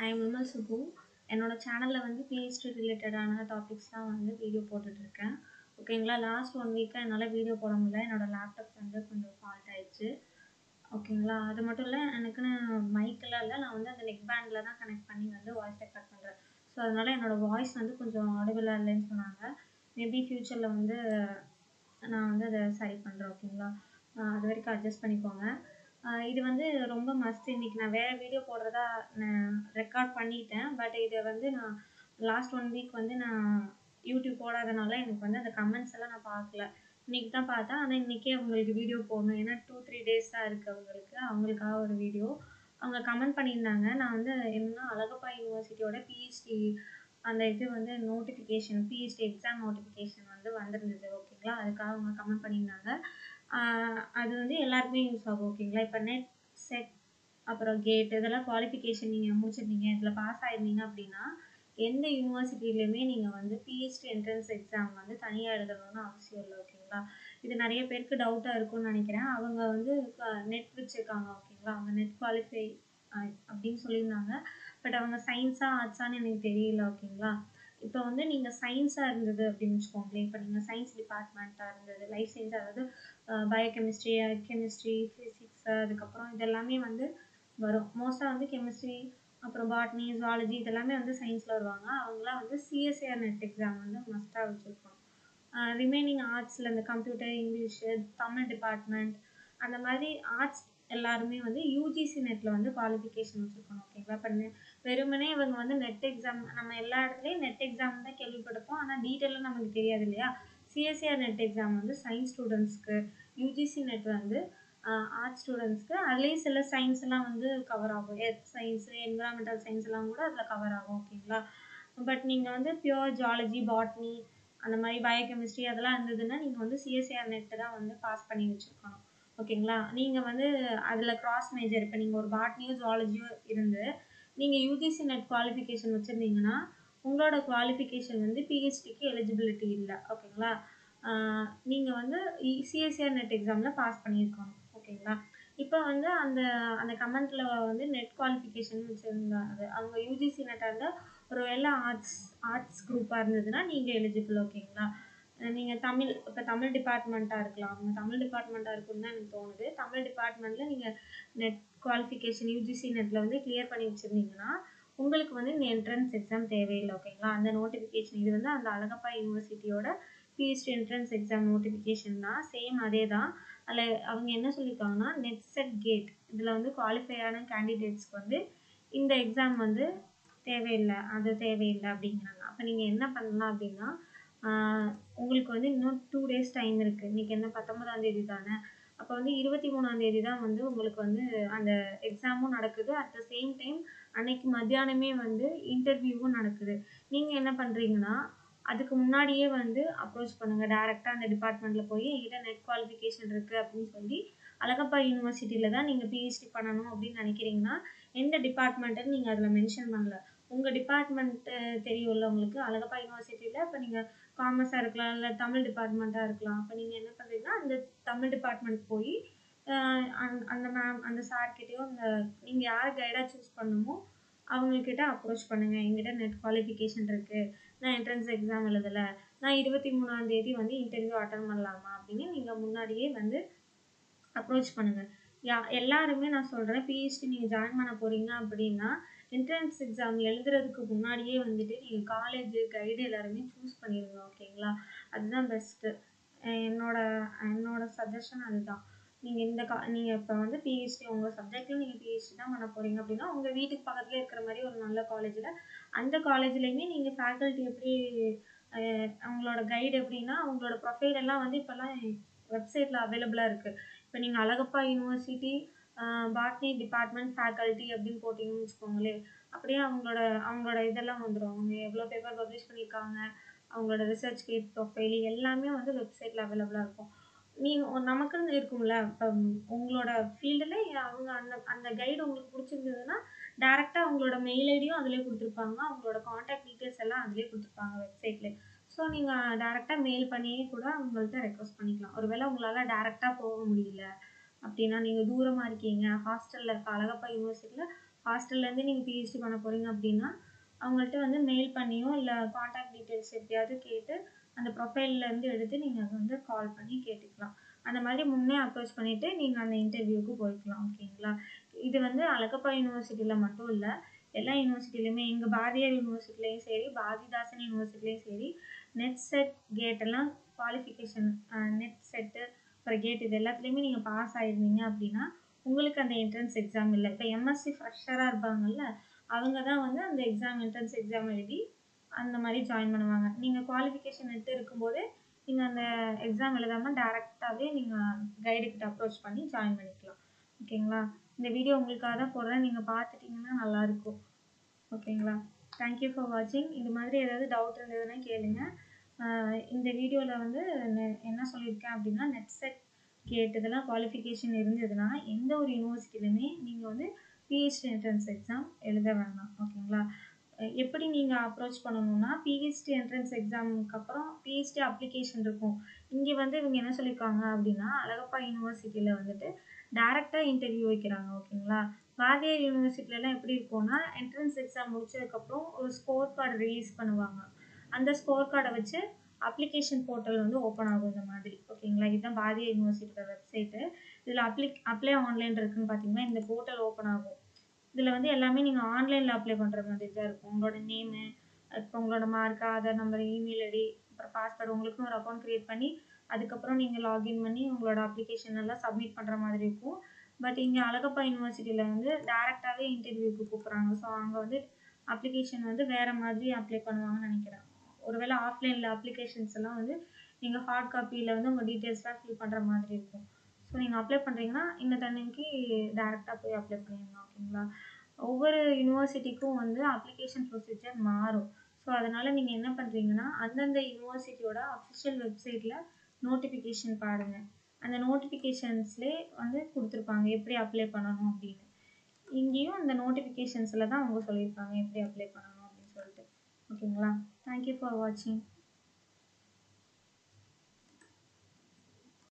I am Vimal Subbu. என்னோட சேனலில் வந்து பிஹெச்டி ரிலேட்டடான டாபிக்ஸ்லாம் வந்து வீடியோ போட்டுட்ருக்கேன். ஓகேங்களா. லாஸ்ட் 1 வீக்காக என்னால் வீடியோ போட முடியல. என்னோடய லேப்டாப் வந்து கொஞ்சம் ஃபால்ட் ஆயிடுச்சு. ஓகேங்களா. அது மட்டும் இல்லை, எனக்குன்னு மைக்கெல்லாம் இல்லை. நான் வந்து அந்த நெக் பேண்டில் தான் கனெக்ட் பண்ணி வந்து வாய்ஸ் ரெக்கார்ட் பண்ணுறேன். ஸோ அதனால் என்னோடய வாய்ஸ் வந்து கொஞ்சம் ஆடிபிளாக இல்லைன்னு சொன்னாங்க. மேபி ஃப்யூச்சரில் வந்து நான் வந்து அதை சரி பண்ணுறேன். ஓகேங்களா. அது வரைக்கும் அட்ஜஸ்ட் பண்ணிக்கோங்க. இது வந்து ரொம்ப மஸ்ட். இன்றைக்கி நான் வேறு வீடியோ போடுறதா நான் ரெக்கார்ட் பண்ணிட்டேன். பட் இதை வந்து நான் லாஸ்ட் 1 வீக் வந்து நான் யூடியூப் போடாதனால எனக்கு வந்து அந்த கமெண்ட்ஸ் எல்லாம் நான் பார்க்கல. இன்றைக்கி தான் பார்த்தேன். ஆனால் இன்றைக்கே அவங்களுக்கு வீடியோ போடணும். ஏன்னா 2-3 டேஸ் தான் இருக்குது அவங்களுக்காக ஒரு வீடியோ. அவங்க கமெண்ட் பண்ணியிருந்தாங்க. நான் வந்து என்னென்னா அழகப்பா யூனிவர்சிட்டியோட பிஹெச்டி அந்த இது வந்து நோட்டிஃபிகேஷன், பிஹெச்டி எக்ஸாம் நோட்டிஃபிகேஷன் வந்து வந்திருந்தது. ஓகேங்களா. அதுக்காக அவங்க கமெண்ட் பண்ணியிருந்தாங்க. அது வந்து எல்லாருக்குமே யூஸ் ஆகும். ஓகேங்களா. இப்போ நெட், செட், அப்புறம் கேட் இதெல்லாம் குவாலிஃபிகேஷன் நீங்கள் முடிச்சிருந்தீங்க, இதில் பாஸ் ஆயிருந்தீங்க அப்படின்னா எந்த யூனிவர்சிட்டிலையுமே நீங்கள் வந்து பிஹெச்டி என்ட்ரன்ஸ் எக்ஸாம் வந்து தனியாக எழுதணும்னு அவசியம் இல்லை. ஓகேங்களா. இது நிறைய பேருக்கு டவுட்டாக இருக்கும்னு நினைக்கிறேன். அவங்க வந்து நெட் வச்சுருக்காங்க. ஓகேங்களா. அவங்க நெட் குவாலிஃபை அப்படின்னு சொல்லியிருந்தாங்க. பட் அவங்க சயின்ஸா ஆர்ட்ஸான்னு எனக்கு தெரியல. ஓகேங்களா. இப்போ வந்து நீங்கள் சயின்ஸாக இருந்தது அப்படின்னு வச்சுக்கோங்களேன். இப்போ நீங்கள் சயின்ஸ் டிபார்ட்மெண்ட்டாக இருந்தது, லைஃப் சயின்ஸ், அதாவது பயோகெமிஸ்ட்ரி, கெமிஸ்ட்ரி, ஃபிசிக்ஸ், அதுக்கப்புறம் இதெல்லாமே வந்து வரும். மோஸ்ட்டாக வந்து கெமிஸ்ட்ரி, அப்புறம் பாட்னி, ஜுவாலஜி இதெல்லாமே வந்து சயின்ஸில் வருவாங்க. அவங்களாம் வந்து சிஎஸ்ஏஆர் நெட் எக்ஸாம் வந்து மஸ்ட்டாக வச்சுருக்கணும். ரிமைனிங் ஆர்ட்ஸில் இந்த கம்ப்யூட்டர், இங்கிலீஷு, தமிழ் டிபார்ட்மெண்ட் அந்த மாதிரி ஆர்ட்ஸ் எல்லாருமே வந்து யூஜிசி நெட்டில் வந்து குவாலிஃபிகேஷன் வச்சுருக்கணும். ஓகேங்களா. இப்போ வெறுமனே இவங்க வந்து நெட் எக்ஸாம், நம்ம எல்லா இடத்துலையும் நெட் எக்ஸாம் தான் கேள்விப்பட்டிருப்போம். ஆனால் டீட்டெயிலாக நமக்கு தெரியாது இல்லையா. சிஎஸ்ஏஆர் நெட் எக்ஸாம் வந்து சயின்ஸ் ஸ்டூடெண்ட்ஸ்க்கு, யூஜிசி நெட் வந்து ஆர்ட்ஸ் ஸ்டூடெண்ட்ஸ்க்கு. அதுலேயும் சில சயின்ஸ் எல்லாம் வந்து கவர் ஆகும். எர்த் சயின்ஸு, என்விரான்மெண்டல் சயின்ஸ் எல்லாம் கூட அதில் கவர் ஆகும். ஓகேங்களா. பட் நீங்கள் வந்து பியூர் ஜுவாலஜி, பாட்னி, அந்த மாதிரி பயோகெமிஸ்ட்ரி அதெல்லாம் இருந்ததுன்னா நீங்கள் வந்து சிஎஸ்ஏஆர் நெட்டு தான் வந்து பாஸ் பண்ணி வச்சுருக்கணும். ஓகேங்களா. நீங்கள் வந்து அதில் கிராஸ் மேஜர், இப்போ நீங்கள் ஒரு பாட்னியோ ஜுவாலஜியோ இருந்து நீங்கள் யூஜிசி நெட் குவாலிஃபிகேஷன் வச்சுருந்தீங்கன்னா உங்களோட குவாலிஃபிகேஷன் வந்து பிஹெச்டிக்கு எலிஜிபிலிட்டி இல்லை. ஓகேங்களா. நீங்கள் வந்து சிஎஸ்ஏஆர் நெட் எக்ஸாமில் பாஸ் பண்ணியிருக்கணும். ஓகேங்களா. இப்போ வந்து அந்த அந்த கமெண்ட்டில் வந்து நெட் குவாலிஃபிகேஷன் வச்சுருந்தாங்க. அவங்க யூஜிசி நெட்டாக இருந்தால் ஒரு வேளை ஆர்ட்ஸ் குரூப்பாக இருந்ததுன்னா நீங்கள் எலிஜிபிள். ஓகேங்களா. நீங்கள் இப்போ தமிழ் டிபார்ட்மெண்ட்டாக இருக்கலாம். அவங்க தமிழ் டிபார்ட்மெண்ட்டாக இருக்குன்னு தான் எனக்கு தோணுது. தமிழ் டிபார்ட்மெண்ட்டில் நீங்கள் நெட் குவாலிஃபிகேஷன் யூஜிசி நெட்டில் வந்து கிளியர் பண்ணி வச்சுருந்தீங்கன்னா உங்களுக்கு வந்து இந்த என்ட்ரன்ஸ் எக்ஸாம் தேவையில்லை. ஓகேங்களா. அந்த நோட்டிஃபிகேஷன் இது வந்து அந்த அழகப்பா யூனிவர்சிட்டியோட பிஹெச்டி என்ட்ரன்ஸ் எக்ஸாம் நோட்டிஃபிகேஷன் தான். சேம் அதே தான். அதில் அவங்க என்ன சொல்லியிருக்காங்கன்னா நெட், செட், கேட் இதில் வந்து குவாலிஃபையான கேண்டிடேட்ஸ்க்கு வந்து இந்த எக்ஸாம் வந்து தேவையில்லை, அது தேவையில்லை அப்படிங்கிறாங்க. அப்போ நீங்கள் என்ன பண்ணலாம் அப்படின்னா, உங்களுக்கு வந்து இன்னும் 2 டேஸ் டைம் இருக்குது. இன்றைக்கி என்ன 19ஆம் தேதி தானே. அப்போ வந்து 23ஆம் தேதி தான் வந்து உங்களுக்கு வந்து அந்த எக்ஸாமும் நடக்குது. அட் த சேம் டைம் அன்னைக்கு மத்தியானமே வந்து இன்டர்வியூவும் நடக்குது. நீங்கள் என்ன பண்ணுறீங்கன்னா அதுக்கு முன்னாடியே வந்து அப்ரோச் பண்ணுங்கள். டேரெக்டாக அந்த டிபார்ட்மெண்ட்டில் போய் என்கிட்ட நெட் குவாலிஃபிகேஷன் இருக்குது அப்படின்னு சொல்லி அழகப்பா யூனிவர்சிட்டியில் தான் நீங்கள் பிஹெச்டி பண்ணணும் அப்படின்னு நினைக்கிறீங்கன்னா எந்த டிபார்ட்மெண்ட்டுன்னு நீங்கள் அதில் மென்ஷன் பண்ணல. உங்கள் டிபார்ட்மெண்ட்டு தெரியும்ல உங்களுக்கு. அழகப்பா யூனிவர்சிட்டியில் இப்போ நீங்கள் காமர்ஸாக இருக்கலாம், இல்லை தமிழ் டிபார்ட்மெண்ட்டாக இருக்கலாம். அப்போ நீங்கள் என்ன பண்ணுறீங்கன்னா அந்த தமிழ் டிபார்ட்மெண்ட் போய் அந்த மேம், அந்த சார்கிட்டையோ, அந்த நீங்கள் யார் கைடாக சூஸ் பண்ணணுமோ அவங்கக்கிட்ட அப்ரோச் பண்ணுங்கள். என்கிட்ட நெட் குவாலிஃபிகேஷன் இருக்குது, நான் என்ட்ரன்ஸ் எக்ஸாம் எழுதலை, நான் 23ஆம் தேதி வந்து இன்டர்வியூ அட்டன் பண்ணலாமா அப்படின்னு நீங்கள் முன்னாடியே வந்து அப்ரோச் பண்ணுங்கள். எல்லாருமே நான் சொல்கிறேன், பிஹெச்டி நீங்கள் ஜாயின் பண்ண போகிறீங்க அப்படின்னா என்ட்ரன்ஸ் எக்ஸாம் எழுதுறதுக்கு முன்னாடியே வந்துட்டு நீங்கள் காலேஜு, கைடு எல்லாருமே சூஸ் பண்ணிடுங்க. ஓகேங்களா. அதுதான் பெஸ்ட்டு. என்னோட சஜஷன் அதுதான். நீங்கள் இப்போ வந்து பிஹெச்டி உங்கள் சப்ஜெக்டில் நீங்கள் பிஹெச்டி தான் பண்ண போகிறீங்க அப்படின்னா உங்கள் வீட்டுக்கு பக்கத்தில் இருக்கிற மாதிரி ஒரு நல்ல காலேஜில், அந்த காலேஜ்லேயுமே நீங்கள் ஃபேக்கல்ட்டி எப்படி அவங்களோட கைடு எப்படின்னா அவங்களோட ப்ரொஃபைல் எல்லாம் வந்து இப்போல்லாம் வெப்சைட்டில் அவைலபிளாக இருக்குது. இப்போ நீங்கள் Alagappa university botany department faculty அப்படின்னு போட்டிங்கன்னு வச்சுக்கோங்களேன், அப்படியே அவங்களோட இதெல்லாம் வந்துடும். அவங்க எவ்வளோ பேப்பர் பப்ளிஷ் பண்ணியிருக்காங்க, அவங்களோட ரிசர்ச் கேட் ப்ரொஃபைல் எல்லாமே வந்து வெப்சைட்டில் அவைலபிளாக இருக்கும். நமக்குன்னு இருக்கும்ல. இப்போ உங்களோட ஃபீல்டில் அவங்க அந்த கைடு உங்களுக்கு பிடிச்சிருந்ததுன்னா டேரெக்டாக அவங்களோட மெயில் ஐடியும் அதிலே கொடுத்துருப்பாங்க, அவங்களோட காண்டாக்ட் டீட்டெயில்ஸ் எல்லாம் அதிலே கொடுத்துருப்பாங்க வெப்சைட்லேயே. ஸோ நீங்கள் டேரெக்டாக மெயில் பண்ணியே கூட அவங்கள்ட்ட ரெக்வஸ்ட் பண்ணிக்கலாம். ஒருவேளை உங்களால் டேரெக்டாக போக முடியல அப்படின்னா, நீங்கள் தூரமாக இருக்கீங்க, ஹாஸ்டலில் இருக்க அழகப்பா யூனிவர்சிட்டியில் ஹாஸ்டல்லேருந்து நீங்கள் பிஹெச்டி பண்ண போகிறீங்க அப்படின்னா அவங்கள்ட்ட வந்து மெயில் பண்ணியோ இல்லை காண்டாக்ட் டீட்டெயில்ஸ் எப்படியாவது கேட்டு அந்த ப்ரொஃபைல்லேருந்து எடுத்து நீங்கள் அதை வந்து கால் பண்ணி கேட்டுக்கலாம். அந்த மாதிரி முன்னே அப்ரோச் பண்ணிவிட்டு நீங்கள் அந்த இன்டர்வியூக்கு போய்க்கலாம். ஓகேங்களா? இது வந்து அழகப்பா யூனிவர்சிட்டியில் மட்டும் இல்லை, எல்லா யூனிவர்சிட்டிலையுமே எங்கள் பாரதியார் யூனிவர்சிட்டிலையும் சரி, பாரதிதாசன் யூனிவர்சிட்டிலையும் சரி, நெட் செட் கேட் எல்லாம் குவாலிஃபிகேஷன், நெட் செட்டு அப்புறம் கேட் இது எல்லாத்துலேயுமே நீங்கள் பாஸ் ஆகிருந்தீங்க அப்படின்னா உங்களுக்கு அந்த என்ட்ரன்ஸ் எக்ஸாம் இல்லை. இப்போ எம்எஸ்சி ஃப்ரெஷராக இருப்பாங்கல்ல, அவங்க தான் வந்து அந்த எக்ஸாம் என்ட்ரன்ஸ் எக்ஸாம் எழுதி அந்த மாதிரி ஜாயின் பண்ணுவாங்க. நீங்கள் குவாலிஃபிகேஷன் நெட் இருக்கும்போது நீங்கள் அந்த எக்ஸாம் எழுதாமல் டேரெக்டாகவே நீங்கள் கைடுக்கிட்ட அப்ரோச் பண்ணி ஜாயின் பண்ணிக்கலாம். ஓகேங்களா? இந்த வீடியோ உங்களுக்காக தான் போடுறேன், நீங்கள் பார்த்துட்டிங்கன்னா நல்லாயிருக்கும். ஓகேங்களா? தேங்க்யூ ஃபார் வாட்சிங். இது மாதிரி ஏதாவது டவுட் இருந்ததுன்னா கேளுங்க. இந்த வீடியோவில் வந்து என்ன சொல்லியிருக்கேன் அப்படின்னா, நெட் செட் கேட் இதெல்லாம் குவாலிஃபிகேஷன் இருந்ததுன்னா எந்த ஒரு யூனிவர்சிட்டிலையுமே நீங்கள் வந்து பிஹெச்டி என்ட்ரன்ஸ் எக்ஸாம் எழுத வேண்டாம். ஓகேங்களா? எப்படி நீங்கள் அப்ரோச் பண்ணணும்னா, பிஹெச்டி என்ட்ரன்ஸ் எக்ஸாமுக்கு அப்புறம் பிஹெச்டி அப்ளிகேஷன் இருக்கும். இங்கே வந்து இவங்க என்ன சொல்லியிருக்காங்க அப்படின்னா, அழகப்பா யூனிவர்சிட்டியில் வந்துட்டு டேரெக்டாக இன்டர்வியூ வைக்கிறாங்க. ஓகேங்களா? பாரதியார் யூனிவர்சிட்டிலலாம் எப்படி இருக்கும்னா, என்ட்ரன்ஸ் எக்ஸாம் முடிச்சதுக்கப்புறம் ஒரு ஸ்கோர் கார்டு ரிலீஸ் பண்ணுவாங்க. அந்த ஸ்கோர் கார்டை வச்சு அப்ளிகேஷன் போர்ட்டல் வந்து ஓப்பன் ஆகும் இந்த மாதிரி. ஓகேங்களா? இதுதான் பாரதியார் யூனிவர்சிட்டியோட வெப்சைட்டு. இதில் அப்ளை ஆன்லைன் இருக்குன்னு பார்த்தீங்கன்னா இந்த போர்ட்டல் ஓப்பன் ஆகும். இதில் வந்து எல்லாமே நீங்கள் ஆன்லைனில் அப்ளை பண்ணுற மாதிரி தான் இருக்கும். உங்களோட நேமு, இப்போ உங்களோட mark, Aadhaar number, email ID, அப்புறம் பாஸ்வேர்டு, உங்களுக்குன்னு ஒரு அக்கௌண்ட் க்ரியேட் பண்ணி அதுக்கப்புறம் நீங்கள் லாகின் பண்ணி உங்களோட அப்ளிகேஷன் எல்லாம் சப்மிட் பண்ணுற மாதிரி இருக்கும். பட் இங்கே அழகப்பா யூனிவர்சிட்டியில் வந்து டேரெக்டாகவே இன்டர்வியூக்கு கூப்பிட்றாங்க. ஸோ அங்கே வந்து அப்ளிகேஷன் வந்து வேறு மாதிரி அப்ளை பண்ணுவாங்கன்னு நினைக்கிறேன். ஒருவேளை ஆஃப்லைனில் அப்ளிகேஷன்ஸ் எல்லாம் வந்து நீங்கள் ஹார்ட் காப்பியில் வந்து உங்கள் டீட்டெயில்ஸ்லாம் ஃபில் பண்ணுற மாதிரி இருக்கும். ஸோ நீங்கள் அப்ளை பண்ணுறீங்கன்னா இந்த தண்ணிக்கு டேரெக்டாக போய் அப்ளை பண்ணிடலாம். ஓகேங்களா? ஒவ்வொரு யூனிவர்சிட்டிக்கும் வந்து அப்ளிகேஷன் ப்ரொசீஜர் மாறும். ஸோ அதனால் நீங்கள் என்ன பண்ணுறீங்கன்னா, அந்தந்த யூனிவர்சிட்டியோட அஃபிஷியல் வெப்சைட்டில் நோட்டிஃபிகேஷன் பாருங்கள். அந்த நோட்டிஃபிகேஷன்ஸ்லேயே வந்து கொடுத்துருப்பாங்க எப்படி அப்ளை பண்ணணும் அப்படின்னு. இங்கேயும் அந்த நோட்டிஃபிகேஷன்ஸில் தான் அவங்க சொல்லியிருப்பாங்க எப்படி அப்ளை பண்ணணும் அப்படின்னு சொல்லிட்டு. ஓகேங்களா? தேங்க்யூ ஃபார் வாட்சிங்.